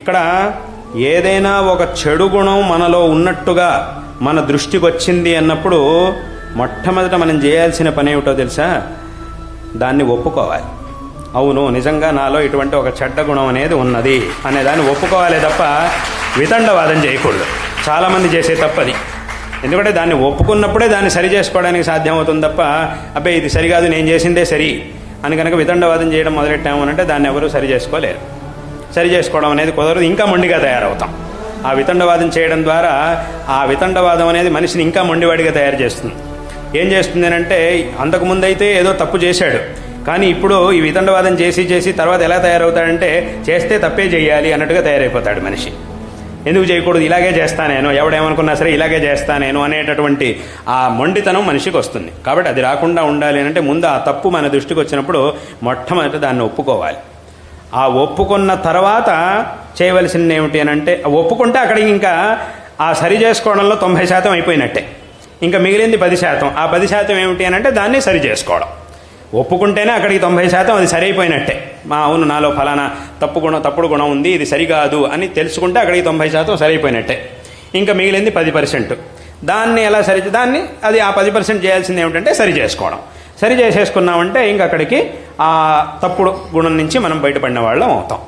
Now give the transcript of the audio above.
ఇక్కడ ఏదైనా ఒక చెడు గుణం మనలో ఉన్నట్టుగా మన దృష్టికి వచ్చింది అన్నప్పుడు మొట్టమొదట మనం చేయాల్సిన పని ఏమిటో తెలుసా? దాన్ని ఒప్పుకోవాలి. అవును, నిజంగా నాలో ఇటువంటి ఒక చెడ్డ గుణం అనేది ఉన్నది అనే దాన్ని ఒప్పుకోవాలి తప్ప వితండవాదం చేయకూడదు. చాలామంది చేసే తప్పది. ఎందుకంటే దాన్ని ఒప్పుకున్నప్పుడే దాన్ని సరి చేసుకోవడానికి సాధ్యమవుతుంది తప్ప అబ్బాయి ఇది సరికాదు, నేను చేసిందే సరి అని కనుక వితండవాదం చేయడం మొదలెట్టాము అంటే దాన్ని ఎవరూ సరి చేసుకోలేరు. సరి చేసుకోవడం అనేది కుదరదు, ఇంకా మొండిగా తయారవుతాం. ఆ వితండవాదం చేయడం ద్వారా ఆ వితండవాదం అనేది మనిషిని ఇంకా మొండివాడిగా తయారు చేస్తుంది. ఏం చేస్తుంది అంటే అంతకుముందైతే ఏదో తప్పు చేశాడు, కానీ ఇప్పుడు ఈ వితండవాదం చేసి తర్వాత ఎలా తయారవుతాడంటే చేస్తే తప్పే చేయాలి అన్నట్టుగా తయారైపోతాడు మనిషి. ఎందుకు చేయకూడదు, ఇలాగే చేస్తా నేను, ఎవడేమనుకున్నా సరే ఇలాగే చేస్తా నేను అనేటటువంటి ఆ మొండితనం మనిషికి వస్తుంది. కాబట్టి అది రాకుండా ఉండాలి అంటే ముందు ఆ తప్పు మన దృష్టికి వచ్చినప్పుడు మొట్టమొదట దాన్ని ఒప్పుకోవాలి. ఆ ఒప్పుకున్న తర్వాత చేయవలసింది ఏమిటి అని అంటే, ఒప్పుకుంటే అక్కడికి ఇంకా ఆ సరి చేసుకోవడంలో 90% అయిపోయినట్టే. ఇంకా మిగిలింది 10%. ఆ 10% ఏమిటి అని అంటే దాన్ని సరి చేసుకోవడం. ఒప్పుకుంటేనే అక్కడికి 90% అది సరైపోయినట్టే. అవును, నాలో ఫలానా తప్పుడు గుణం ఉంది, ఇది సరికాదు అని తెలుసుకుంటే అక్కడికి 90% సరైపోయినట్టే. ఇంకా మిగిలింది 10%. దాన్ని ఎలా అది ఆ 10% చేయాల్సింది ఏమిటంటే సరి చేసుకోవడం. సరి చేసేసుకున్నామంటే ఇంక అక్కడికి ఆ తప్పుడు గుణం నుంచి మనం బయటపడిన వాళ్ళం అవుతాం.